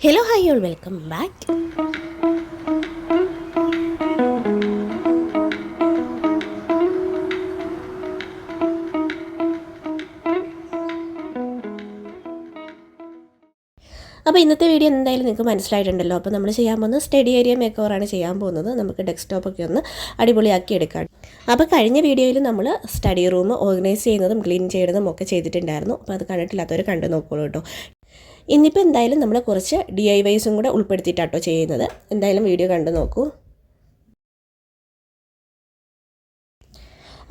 Hello, hi, all welcome back. അപ്പോൾ ഇന്നത്തെ video എന്തായാലും നിങ്ങൾക്ക് മനസ്സിലായിട്ടുണ്ടല്ലോ. അപ്പോൾ നമ്മൾ ചെയ്യാൻ പോകുന്നത് സ്റ്റഡി ഏരിയ മേക്ക് ഓവറാണ് ചെയ്യാൻ പോകുന്നത്. നമുക്ക് ഡെസ്ക്ടോപ്പൊക്കെ ഒന്ന് അടിപൊളിയാക്കി എടുക്കാം. അപ്പോൾ കഴിഞ്ഞ വീഡിയോയിൽ നമ്മൾ സ്റ്റഡി റൂം ഓർഗനൈസ് ചെയ്യുന്നതും ക്ലീൻ ചെയ്യുന്നതും ഒക്കെ ചെയ്തിട്ടുണ്ടായിരുന്നു. അപ്പോൾ അത് കണ്ടിട്ടില്ലാത്തവർ കണ്ടു നോക്കൂ കേട്ടോ. ഇന്നിപ്പോൾ എന്തായാലും നമ്മൾ കുറച്ച് DIYസും കൂടെ ഉൾപ്പെടുത്തിയിട്ടാട്ടോ ചെയ്യുന്നത്. എന്തായാലും വീഡിയോ കണ്ടു നോക്കൂ.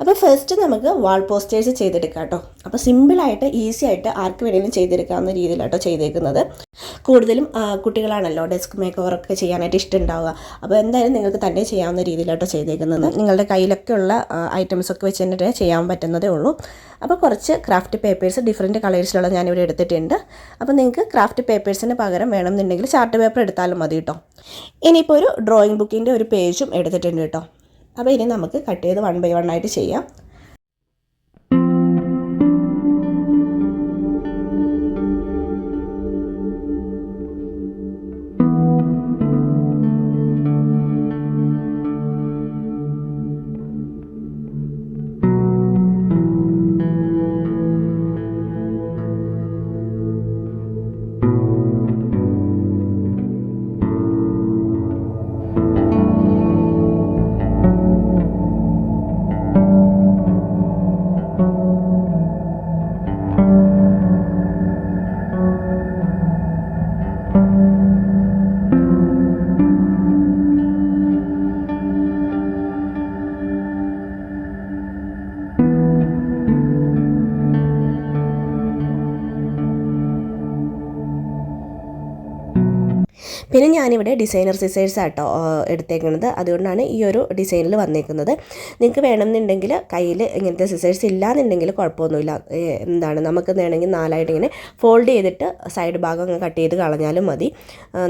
അപ്പോൾ ഫസ്റ്റ് നമുക്ക് വാൾ പോസ്റ്റേഴ്സ് ചെയ്തെടുക്കാം കേട്ടോ. അപ്പോൾ സിമ്പിളായിട്ട് ഈസി ആയിട്ട് ആർക്ക് വേണമെങ്കിലും ചെയ്തെടുക്കാവുന്ന രീതിയിലാട്ടോ ചെയ്തേക്കുന്നത്. കൂടുതലും കുട്ടികളാണല്ലോ ഡെസ്ക് മേക്ക് ഓവറൊക്കെ ചെയ്യാനായിട്ട് ഇഷ്ടമുണ്ടാവുക. അപ്പോൾ എന്തായാലും നിങ്ങൾക്ക് തന്നെ ചെയ്യാവുന്ന രീതിയിലാട്ടോ ചെയ്തേക്കുന്നത്. നിങ്ങളുടെ കയ്യിലൊക്കെ ഉള്ള ഐറ്റംസൊക്കെ വെച്ച് തന്നെ ചെയ്യാൻ പറ്റുന്നതേ ഉള്ളൂ. അപ്പോൾ കുറച്ച് ക്രാഫ്റ്റ് പേപ്പേഴ്സ് ഡിഫറെൻറ്റ് കളേഴ്സിലുള്ള ഞാനിവിടെ എടുത്തിട്ടുണ്ട്. അപ്പോൾ നിങ്ങൾക്ക് ക്രാഫ്റ്റ് പേപ്പേഴ്സിന് പകരം വേണമെന്നുണ്ടെങ്കിൽ ചാർട്ട് പേപ്പർ എടുത്താലും മതി കേട്ടോ. ഇനിയിപ്പോൾ ഒരു ഡ്രോയിങ് ബുക്കിൻ്റെ ഒരു പേജും എടുത്തിട്ടുണ്ട് കേട്ടോ. അപ്പോൾ ഇനി നമുക്ക് കട്ട് ചെയ്ത് 1 by 1 ആയിട്ട് ചെയ്യാം. പിന്നെ ഞാനിവിടെ ഡിസൈനർ സിസേഴ്സ് ആട്ടോ എടുത്തേക്കുന്നത്. അതുകൊണ്ടാണ് ഈ ഒരു ഡിസൈനിൽ വന്നേക്കുന്നത്. നിങ്ങൾക്ക് വേണമെന്നുണ്ടെങ്കിൽ കയ്യിൽ ഇങ്ങനത്തെ സിസേഴ്സ് ഇല്ലാന്നുണ്ടെങ്കിൽ കുഴപ്പമൊന്നുമില്ല. നമുക്ക് വേണമെങ്കിൽ 4ആയിട്ട് ഇങ്ങനെ ഫോൾഡ് ചെയ്തിട്ട് സൈഡ് ഭാഗം അങ്ങ് കട്ട് ചെയ്ത് കളഞ്ഞാലും മതി.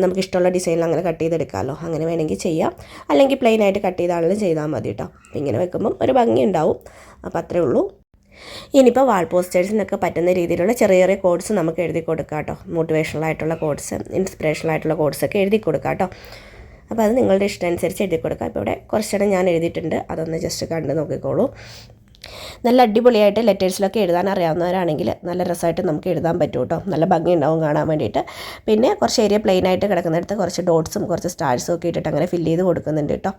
നമുക്കിഷ്ടമുള്ള ഡിസൈനിൽ അങ്ങനെ കട്ട് ചെയ്തെടുക്കാമല്ലോ. അങ്ങനെ വേണമെങ്കിൽ ചെയ്യാം. അല്ലെങ്കിൽ പ്ലെയിൻ ആയിട്ട് കട്ട് ചെയ്താണെങ്കിലും ചെയ്താൽ മതി കേട്ടോ. ഇങ്ങനെ വെക്കുമ്പം ഒരു ഭംഗി ഉണ്ടാവും. അപ്പോൾ അത്രേ ഉള്ളൂ. ഇനിയിപ്പോൾ വാൾ പോസ്റ്റേഴ്സിനൊക്കെ പറ്റുന്ന രീതിയിലുള്ള ചെറിയ ചെറിയ കോഡ്സ് നമുക്ക് എഴുതി കൊടുക്കാം കേട്ടോ. മോട്ടിവേഷണലായിട്ടുള്ള കോഡ്സ്, ഇൻസ്പിറേഷണലായിട്ടുള്ള കോഡ്സൊക്കെ എഴുതി കൊടുക്കാം കേട്ടോ. അപ്പോൾ അത് നിങ്ങളുടെ ഇഷ്ടം അനുസരിച്ച് എഴുതി കൊടുക്കാം. ഇപ്പോൾ ഇവിടെ കുറച്ചെണ്ണം ഞാൻ എഴുതിയിട്ടുണ്ട്. അതൊന്ന് ജസ്റ്റ് കണ്ട് നോക്കിക്കോളൂ. നല്ല അടിപൊളിയായിട്ട് ലെറ്റേഴ്സിലൊക്കെ എഴുതാൻ അറിയാവുന്നവരാണെങ്കിൽ നല്ല രസമായിട്ട് നമുക്ക് എഴുതാൻ പറ്റും കേട്ടോ. നല്ല ഭംഗി ഉണ്ടാവും കാണാൻ വേണ്ടിയിട്ട്. പിന്നെ കുറച്ച് ഏരിയ പ്ലെയിൻ ആയിട്ട് കിടക്കുന്നിടത്ത് കുറച്ച് ഡോട്ട്സും കുറച്ച് സ്റ്റാർസും ഒക്കെ ഇട്ടിട്ട് അങ്ങനെ ഫില്ല് ചെയ്ത് കൊടുക്കുന്നുണ്ട് കേട്ടോ.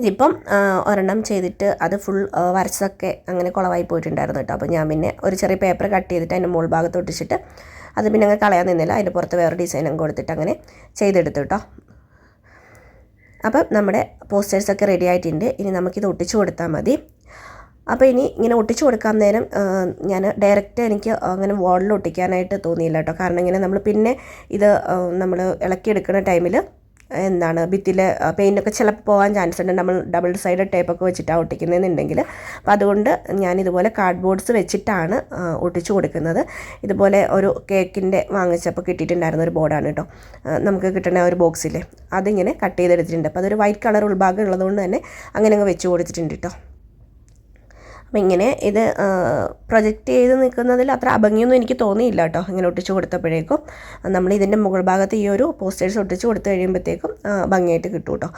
ഇതിപ്പം ഒരെണ്ണം ചെയ്തിട്ട് അത് ഫുൾ വരച്ചതൊക്കെ അങ്ങനെ കുളമായി പോയിട്ടുണ്ടായിരുന്നു കേട്ടോ. അപ്പോൾ ഞാൻ പിന്നെ ഒരു ചെറിയ പേപ്പർ കട്ട് ചെയ്തിട്ട് അതിൻ്റെ മുകൾ ഭാഗത്ത് ഒട്ടിച്ചിട്ട് അത് പിന്നെ അങ്ങ് കളയാൻ നിന്നില്ല, അതിൻ്റെ പുറത്ത് വേറെ ഡിസൈനും കൊടുത്തിട്ട് അങ്ങനെ ചെയ്തെടുത്തു കേട്ടോ. അപ്പം നമ്മുടെ പോസ്റ്റേഴ്സൊക്കെ റെഡി ആയിട്ടുണ്ട്. ഇനി നമുക്കിത് ഒട്ടിച്ചു കൊടുത്താൽ മതി. അപ്പോൾ ഇനി ഇങ്ങനെ ഒട്ടിച്ചു കൊടുക്കാൻ നേരം ഞാൻ ഡയറക്റ്റ് എനിക്ക് അങ്ങനെ വാളിൽ ഒട്ടിക്കാനായിട്ട് തോന്നിയില്ല കേട്ടോ. കാരണം ഇങ്ങനെ നമ്മൾ പിന്നെ ഇത് നമ്മൾ ഇളക്കിയെടുക്കുന്ന ടൈമിൽ എന്താണ് ഭിത്തിയിൽ പെയിൻ്റൊക്കെ ചിലപ്പോൾ പോകാൻ ചാൻസ് ഉണ്ട്, നമ്മൾ ഡബിൾ സൈഡ് ടേപ്പൊക്കെ വെച്ചിട്ടാണ് ഒട്ടിക്കുന്നതെന്നുണ്ടെങ്കിൽ. അപ്പോൾ അതുകൊണ്ട് ഞാനിതുപോലെ കാർഡ് ബോർഡ്സ് വെച്ചിട്ടാണ് ഒട്ടിച്ചു കൊടുക്കുന്നത്. ഇതുപോലെ ഒരു കേക്കിൻ്റെ വാങ്ങിച്ചപ്പോൾ കിട്ടിയിട്ടുണ്ടായിരുന്ന ഒരു ബോർഡാണ് കേട്ടോ, നമുക്ക് കിട്ടുന്ന ഒരു ബോക്സിൽ അതിങ്ങനെ കട്ട് ചെയ്തെടുത്തിട്ടുണ്ട്. അപ്പോൾ അതൊരു വൈറ്റ് കളർ ഉൾഭാഗം ഉള്ളതുകൊണ്ട് തന്നെ അങ്ങനെ അങ്ങ് വെച്ച് കൊടുത്തിട്ടുണ്ട് കേട്ടോ. അപ്പം ഇങ്ങനെ ഇത് പ്രൊജക്റ്റ് ചെയ്ത് നിൽക്കുന്നതിൽ അത്ര അഭംഗിയൊന്നും എനിക്ക് തോന്നിയില്ല കേട്ടോ, ഇങ്ങനെ ഒട്ടിച്ച് കൊടുത്തപ്പോഴേക്കും. നമ്മൾ ഇതിൻ്റെ മുകൾ ഭാഗത്ത് ഈ ഒരു പോസ്റ്റേഴ്സ് ഒട്ടിച്ച് കൊടുത്ത് കഴിയുമ്പോഴത്തേക്കും ഭംഗിയായിട്ട് കിട്ടും കേട്ടോ.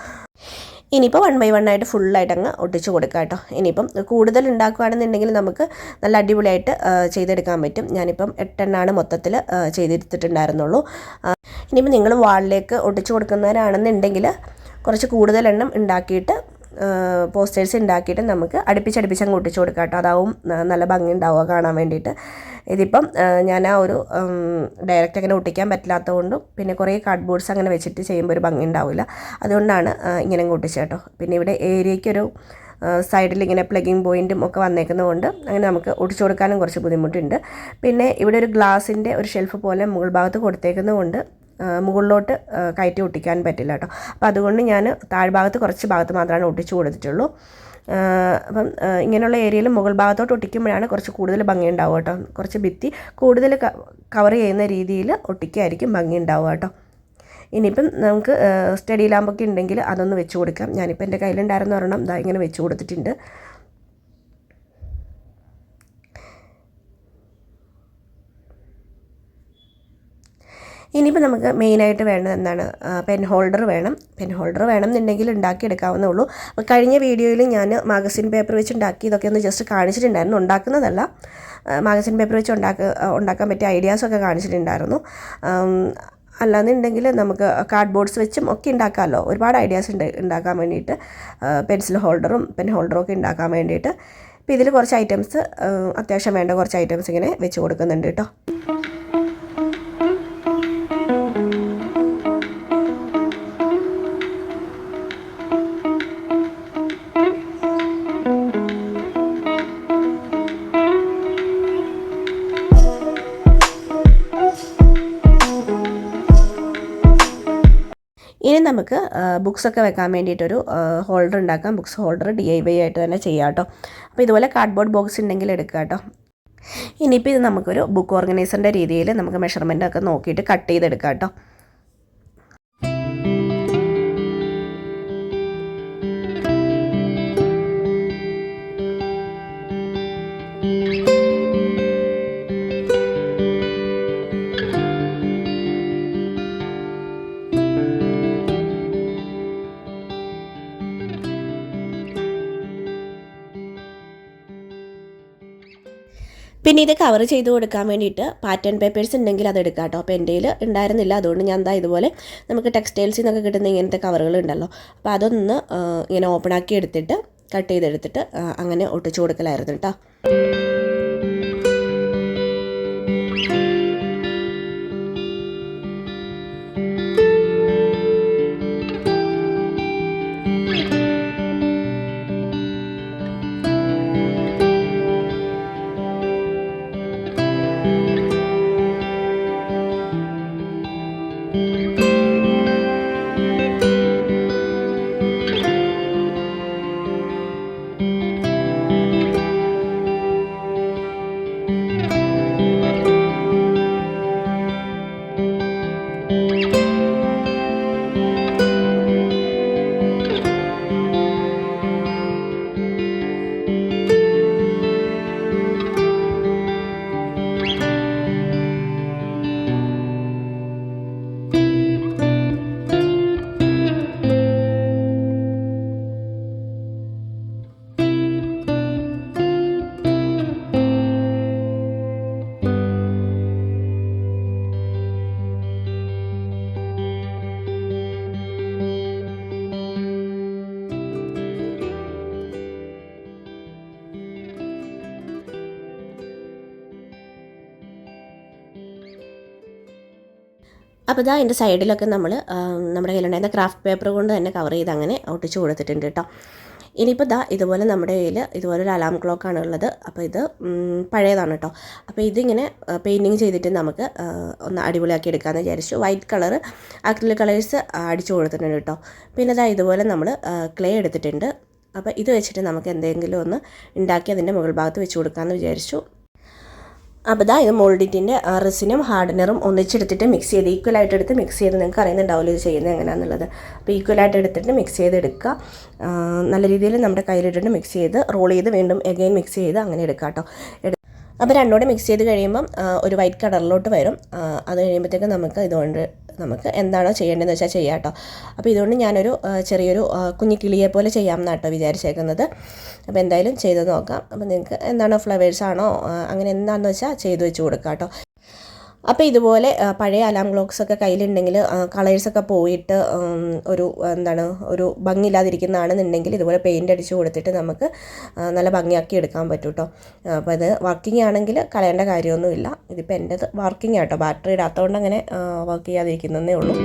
ഇനിയിപ്പോൾ 1 by 1 ആയിട്ട് ഫുള്ളായിട്ട് അങ്ങ് ഒട്ടിച്ച് കൊടുക്കാം കേട്ടോ. ഇനിയിപ്പം കൂടുതൽ ഉണ്ടാക്കുകയാണെന്നുണ്ടെങ്കിൽ നമുക്ക് നല്ല അടിപൊളിയായിട്ട് ചെയ്തെടുക്കാൻ പറ്റും. ഞാനിപ്പം 8 എണ്ണമാണ് മൊത്തത്തിൽ ചെയ്തെടുത്തിട്ടുണ്ടായിരുന്നുള്ളൂ. ഇനിയിപ്പോൾ നിങ്ങൾ വാളിലേക്ക് ഒട്ടിച്ച് കൊടുക്കുന്നവരാണെന്നുണ്ടെങ്കിൽ കുറച്ച് കൂടുതൽ എണ്ണം ഉണ്ടാക്കിയിട്ട് പോസ്റ്റേഴ്സ് ഉണ്ടാക്കിയിട്ട് നമുക്ക് അടുപ്പിച്ചടുപ്പിച്ച് അങ്ങ് ഒട്ടിച്ച് കൊടുക്കാം കേട്ടോ. അതാവും നല്ല ഭംഗി ഉണ്ടാവുക കാണാൻ വേണ്ടിയിട്ട്. ഇതിപ്പം ഞാൻ ആ ഒരു ഡയറക്റ്റ് അങ്ങനെ ഒട്ടിക്കാൻ പറ്റില്ലാത്തതുകൊണ്ടും പിന്നെ കുറേ കാർഡ് ബോർഡ്സ് അങ്ങനെ വെച്ചിട്ട് ചെയ്യുമ്പോൾ ഒരു ഭംഗി ഉണ്ടാവില്ല, അതുകൊണ്ടാണ് ഇങ്ങനെ ഒട്ടിച്ചത് കേട്ടോ. പിന്നെ ഇവിടെ ഏരിയയ്ക്കൊരു സൈഡിൽ ഇങ്ങനെ പ്ലഗിങ് പോയിൻറ്റും ഒക്കെ വന്നേക്കുന്നതുകൊണ്ട് അങ്ങനെ നമുക്ക് ഒട്ടിച്ചു കൊടുക്കാനും കുറച്ച് ബുദ്ധിമുട്ടുണ്ട്. പിന്നെ ഇവിടെ ഒരു ഗ്ലാസിൻ്റെ ഒരു ഷെൽഫ് പോലെ മുകൾ ഭാഗത്ത് കൊടുത്തേക്കുന്നതുകൊണ്ട് മുകളിലോട്ട് കയറ്റി ഒട്ടിക്കാൻ പറ്റില്ല കേട്ടോ. അപ്പോൾ അതുകൊണ്ട് ഞാൻ താഴ്ഭാഗത്ത് കുറച്ച് ഭാഗത്ത് മാത്രമാണ് ഒട്ടിച്ചു കൊടുത്തിട്ടുള്ളൂ. അപ്പം ഇങ്ങനെയുള്ള ഏരിയയിൽ മുകൾ ഭാഗത്തോട്ട് ഒട്ടിക്കുമ്പോഴാണ് കുറച്ച് കൂടുതൽ ഭംഗി ഉണ്ടാവുക കേട്ടോ. കുറച്ച് ഭിത്തി കൂടുതൽ കവർ ചെയ്യുന്ന രീതിയിൽ ഒട്ടിക്കായിരിക്കും ഭംഗി ഉണ്ടാവുക കേട്ടോ. ഇനിയിപ്പം നമുക്ക് സ്റ്റഡി ലാമ്പൊക്കെ ഉണ്ടെങ്കിൽ അതൊന്ന് വെച്ച് കൊടുക്കാം. ഞാനിപ്പോൾ എൻ്റെ കയ്യിലുണ്ടായിരുന്ന ഒരെണ്ണം ഇതാ ഇങ്ങനെ വെച്ച് കൊടുത്തിട്ടുണ്ട്. ഇനിയിപ്പോൾ നമുക്ക് മെയിനായിട്ട് വേണ്ടത് എന്താണ്, പെൻ ഹോൾഡർ വേണം. പെൻ ഹോൾഡർ വേണമെന്നുണ്ടെങ്കിൽ ഉണ്ടാക്കിയെടുക്കാവുന്നേ ഉള്ളൂ. അപ്പോൾ കഴിഞ്ഞ വീഡിയോയിൽ ഞാൻ മാഗസിൻ പേപ്പർ വെച്ച് ഉണ്ടാക്കി ഇതൊക്കെ ഒന്ന് ജസ്റ്റ് കാണിച്ചിട്ടുണ്ടായിരുന്നു, ഉണ്ടാക്കുന്നതല്ല, മാഗസിൻ പേപ്പർ വെച്ച് ഉണ്ടാക്കാൻ പറ്റിയ ഐഡിയാസൊക്കെ കാണിച്ചിട്ടുണ്ടായിരുന്നു. അല്ലാന്നുണ്ടെങ്കിൽ നമുക്ക് കാർഡ് ബോർഡ്സ് വെച്ചും ഒക്കെ ഉണ്ടാക്കാമല്ലോ, ഒരുപാട് ഐഡിയാസ് ഉണ്ട് ഉണ്ടാക്കാൻ വേണ്ടിയിട്ട്, പെൻസിൽ ഹോൾഡറും പെൻ ഹോൾഡറും ഒക്കെ ഉണ്ടാക്കാൻ വേണ്ടിയിട്ട്. അപ്പോൾ ഇതിൽ കുറച്ച് ഐറ്റംസ് അത്യാവശ്യം വേണ്ട കുറച്ച് ഐറ്റംസ് ഇങ്ങനെ വെച്ച് കൊടുക്കുന്നുണ്ട് കേട്ടോ. ഇനി നമുക്ക് ബുക്സൊക്കെ വെക്കാൻ വേണ്ടിയിട്ടൊരു ഹോൾഡർ ഉണ്ടാക്കാം. ബുക്സ് ഹോൾഡർ DIY ആയിട്ട് തന്നെ ചെയ്യാം കേട്ടോ. അപ്പോൾ ഇതുപോലെ കാർഡ്ബോർഡ് ബോക്സ് ഉണ്ടെങ്കിൽ എടുക്കുക കേട്ടോ. ഇനിയിപ്പോൾ ഇത് നമുക്കൊരു ബുക്ക് ഓർഗനൈസറിൻ്റെ രീതിയിൽ നമുക്ക് മെഷർമെൻറ്റൊക്കെ നോക്കിയിട്ട് കട്ട് ചെയ്തെടുക്കാം കേട്ടോ. പിന്നെ ഇത് കവർ ചെയ്ത് കൊടുക്കാൻ വേണ്ടിയിട്ട് പാറ്റേൺ പേപ്പേഴ്സ് ഉണ്ടെങ്കിൽ അത് എടുക്കാം കേട്ടോ. അപ്പോൾ എൻ്റെ കയ്യിൽ ഉണ്ടായിരുന്നില്ല, അതുകൊണ്ട് ഞാൻ എന്താ ഇതുപോലെ നമുക്ക് ടെക്സ്റ്റൈൽസിൽ നിന്നൊക്കെ കിട്ടുന്ന ഇങ്ങനത്തെ കവറുകൾ ഉണ്ടല്ലോ, അപ്പോൾ അതൊന്ന് ഇങ്ങനെ ഓപ്പൺ ആക്കി എടുത്തിട്ട് കട്ട് ചെയ്തെടുത്തിട്ട് അങ്ങനെ ഒട്ടിച്ചു കൊടുക്കലായിരുന്നു കേട്ടോ. അപ്പോൾ ഇതാ അതിൻ്റെ സൈഡിലൊക്കെ നമ്മൾ നമ്മുടെ കയ്യിലുണ്ടായിരുന്ന ക്രാഫ്റ്റ് പേപ്പർ കൊണ്ട് തന്നെ കവർ ചെയ്ത് അങ്ങനെ ഒട്ടിച്ച് കൊടുത്തിട്ടുണ്ട് കേട്ടോ. ഇനിയിപ്പോൾ ഇതാ ഇതുപോലെ നമ്മുടെ കയ്യിൽ ഇതുപോലെ ഒരു അലാം ക്ലോക്കാണ് ഉള്ളത്. അപ്പോൾ ഇത് പഴയതാണ് കേട്ടോ. അപ്പോൾ ഇതിങ്ങനെ പെയിൻറ്റിങ് ചെയ്തിട്ട് നമുക്ക് ഒന്ന് അടിപൊളിയാക്കി എടുക്കാമെന്ന് വിചാരിച്ചു. വൈറ്റ് കളർ അക്രിലിക് കളേഴ്സ് അടിച്ചു കൊടുത്തിട്ടുണ്ട് കേട്ടോ. പിന്നെ ഇതാ ഇതുപോലെ നമ്മൾ ക്ലേ എടുത്തിട്ടുണ്ട്. അപ്പോൾ ഇത് വെച്ചിട്ട് നമുക്ക് എന്തെങ്കിലും ഒന്ന് ഉണ്ടാക്കി അതിൻ്റെ മുകൾ ഭാഗത്ത് വെച്ച് കൊടുക്കാമെന്ന് വിചാരിച്ചു. അപ്പോൾ ഇതാ ഇത് മോൾഡിറ്റിൻ്റെ റെസിനും ഹാർഡനറും ഒന്നിച്ചെടുത്തിട്ട് മിക്സ് ചെയ്ത് ഈക്വലായിട്ട് എടുത്ത് മിക്സ് ചെയ്ത് നിങ്ങൾക്ക് അറിയുന്നുണ്ടാവില്ല ഇത് ചെയ്യുന്നത് എങ്ങനെയാണെന്നുള്ളത്. അപ്പോൾ ഈക്വലായിട്ട് എടുത്തിട്ട് മിക്സ് ചെയ്തെടുക്കുക. നല്ല രീതിയിൽ നമ്മുടെ കയ്യിലിട്ടിട്ട് മിക്സ് ചെയ്ത് റോൾ ചെയ്ത് വീണ്ടും എഗെയിൻ മിക്സ് ചെയ്ത് അങ്ങനെ എടുക്കുക കേട്ടോ. അപ്പോൾ രണ്ടോടെ മിക്സ് ചെയ്ത് കഴിയുമ്പം ഒരു വൈറ്റ് കളറിലോട്ട് വരും. അത് കഴിയുമ്പോഴത്തേക്ക് നമുക്ക് ഇതുകൊണ്ട് നമുക്ക് എന്താണോ ചെയ്യേണ്ടതെന്ന് വെച്ചാൽ ചെയ്യാം കേട്ടോ. അപ്പോൾ ഇതുകൊണ്ട് ഞാനൊരു ചെറിയൊരു കുഞ്ഞു കിളിയെ പോലെ ചെയ്യാമെന്നാണ് കേട്ടോ വിചാരിച്ചേക്കുന്നത്. അപ്പോൾ എന്തായാലും ചെയ്ത് നോക്കാം. അപ്പോൾ നിങ്ങൾക്ക് എന്താണോ ഫ്ലവേഴ്സാണോ അങ്ങനെ എന്താണെന്ന് വെച്ചാൽ ചെയ്ത് വെച്ച് കൊടുക്കാം കേട്ടോ. അപ്പോൾ ഇതുപോലെ പഴയ അലാം ക്ലോക്സൊക്കെ കയ്യിലുണ്ടെങ്കിൽ കളേഴ്സൊക്കെ പോയിട്ട് ഒരു ഭംഗിയില്ലാതിരിക്കുന്നതാണെന്നുണ്ടെങ്കിൽ ഇതുപോലെ പെയിൻ്റ് അടിച്ച് കൊടുത്തിട്ട് നമുക്ക് നല്ല ഭംഗിയാക്കി എടുക്കാൻ പറ്റും കേട്ടോ. അപ്പോൾ ഇത് വർക്കിംഗ് ആണെങ്കിൽ കളയേണ്ട കാര്യമൊന്നുമില്ല. ഇതിപ്പോൾ എൻ്റെത് വർക്കിംഗ് ആട്ടോ, ബാറ്ററി ഇടാത്തതുകൊണ്ട് അങ്ങനെ വർക്ക് ചെയ്യാതിരിക്കുന്നതേ ഉള്ളൂ.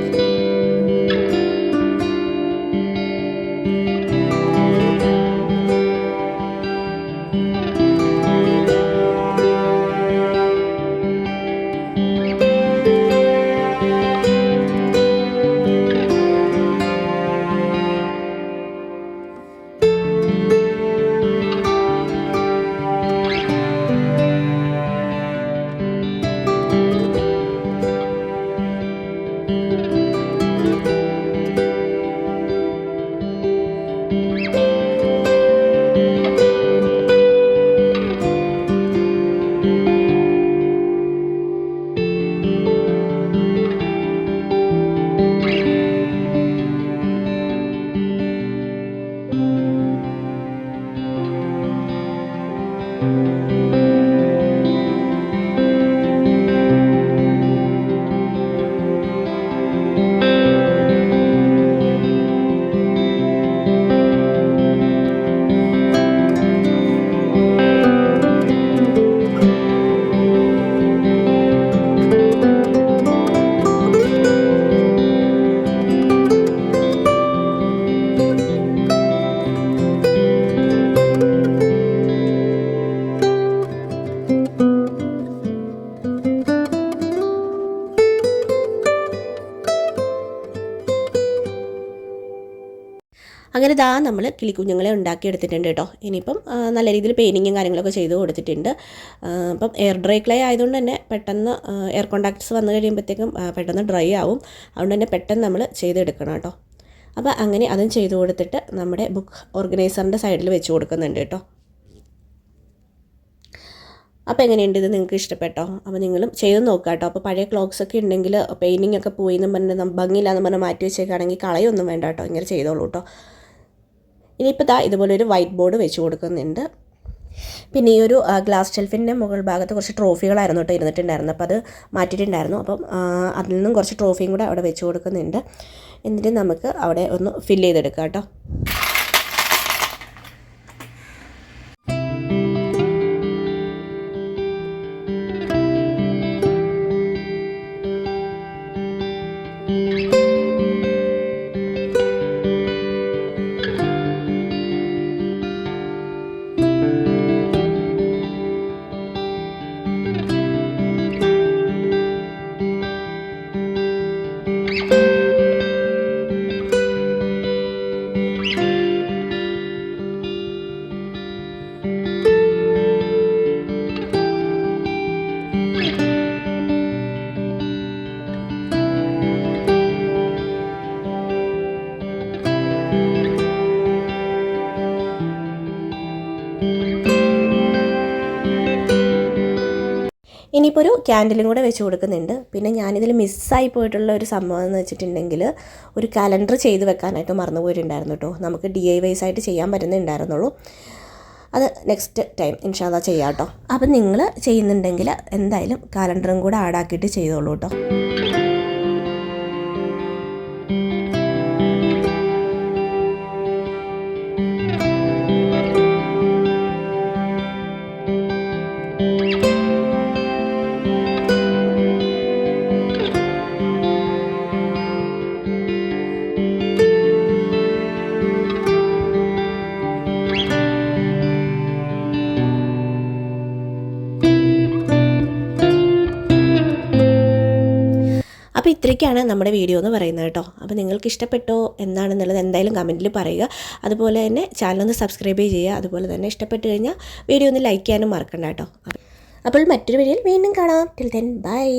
അങ്ങനെ ഇതാ നമ്മൾ കിളിക്കുഞ്ഞുങ്ങളെ ഉണ്ടാക്കിയെടുത്തിട്ടുണ്ട് കേട്ടോ. ഇനിയിപ്പം നല്ല രീതിയിൽ പെയിൻറ്റിങ്ങും കാര്യങ്ങളൊക്കെ ചെയ്ത് കൊടുത്തിട്ടുണ്ട്. അപ്പം എയർ ഡ്രൈ ക്ലേ ആയതുകൊണ്ട് തന്നെ പെട്ടെന്ന് എയർ കോണ്ടാക്ട്സ് വന്നു കഴിയുമ്പോഴത്തേക്കും പെട്ടെന്ന് ഡ്രൈ ആവും. അതുകൊണ്ട് തന്നെ പെട്ടെന്ന് നമ്മൾ ചെയ്തെടുക്കണം കേട്ടോ. അപ്പോൾ അങ്ങനെ അതും ചെയ്ത് കൊടുത്തിട്ട് നമ്മുടെ ബുക്ക് ഓർഗനൈസറിൻ്റെ സൈഡിൽ വെച്ച് കൊടുക്കുന്നുണ്ട് കേട്ടോ. അപ്പോൾ എങ്ങനെയുണ്ട്, ഇത് നിങ്ങൾക്ക് ഇഷ്ടപ്പെട്ടോ? അപ്പോൾ നിങ്ങളും ചെയ്ത് നോക്കുക കേട്ടോ. അപ്പോൾ പഴയ ക്ലോക്സൊക്കെ ഉണ്ടെങ്കിൽ പെയിൻറ്റിംഗ് ഒക്കെ പോയി എന്ന് പറഞ്ഞ് ഭംഗിയില്ലാന്ന് പറഞ്ഞ് മാറ്റി വെച്ചേക്കാണെങ്കിൽ കളയൊന്നും വേണ്ട കേട്ടോ, ഇങ്ങനെ ചെയ്തോളൂ കേട്ടോ. ഇനിയിപ്പോൾ ദാ ഇതുപോലൊരു വൈറ്റ് ബോർഡ് വെച്ച് കൊടുക്കുന്നുണ്ട്. പിന്നെ ഈ ഒരു ഗ്ലാസ് ഷെൽഫിൻ്റെ മുകൾ ഭാഗത്ത് കുറച്ച് ട്രോഫികളായിരുന്നു കേട്ടോ ഇരുന്നിട്ടുണ്ടായിരുന്നു. അപ്പോൾ അത് മാറ്റിയിട്ടുണ്ടായിരുന്നു. അപ്പം അതിൽ നിന്നും കുറച്ച് ട്രോഫിയും കൂടെ അവിടെ വെച്ച് കൊടുക്കുന്നുണ്ട്. എന്നിട്ട് നമുക്ക് അവിടെ ഒന്ന് ഫില്ല് ചെയ്തെടുക്കാം കേട്ടോ. ഇനിയിപ്പോൾ ഒരു ക്യാൻഡിലും കൂടെ വെച്ച് കൊടുക്കുന്നുണ്ട്. പിന്നെ ഞാനിതിൽ മിസ്സായി പോയിട്ടുള്ള ഒരു സംഭവം എന്ന് വെച്ചിട്ടുണ്ടെങ്കിൽ ഒരു കലണ്ടർ ചെയ്ത് വെക്കാനായിട്ട് മറന്നു പോയിട്ടുണ്ടായിരുന്നു കേട്ടോ. നമുക്ക് DIYs ആയിട്ട് ചെയ്യാൻ പറ്റുന്നുണ്ടായിരുന്നുള്ളൂ. അത് നെക്സ്റ്റ് ടൈം ഇൻഷാ അല്ലാഹ് ചെയ്യാം കേട്ടോ. അപ്പം നിങ്ങൾ ചെയ്യുന്നുണ്ടെങ്കിൽ എന്തായാലും കലണ്ടറും കൂടെ ആഡാക്കിയിട്ട് ചെയ്തോളൂ കേട്ടോ. അപ്പോൾ ഇത്രയ്ക്കാണ് നമ്മുടെ വീഡിയോ എന്ന് പറയുന്നത് കേട്ടോ. അപ്പോൾ നിങ്ങൾക്ക് ഇഷ്ടപ്പെട്ടോ എന്താണെന്നുള്ളത് എന്തായാലും കമൻറ്റിൽ പറയുക. അതുപോലെ തന്നെ ചാനൽ ഒന്ന് സബ്സ്ക്രൈബ് ചെയ്യുക. അതുപോലെ തന്നെ ഇഷ്ടപ്പെട്ട് കഴിഞ്ഞാൽ വീഡിയോ ഒന്ന് ലൈക്ക് ചെയ്യാനും മറക്കണ്ട കേട്ടോ. അപ്പോൾ മറ്റൊരു വീഡിയോയിൽ വീണ്ടും കാണാം. Till then bye.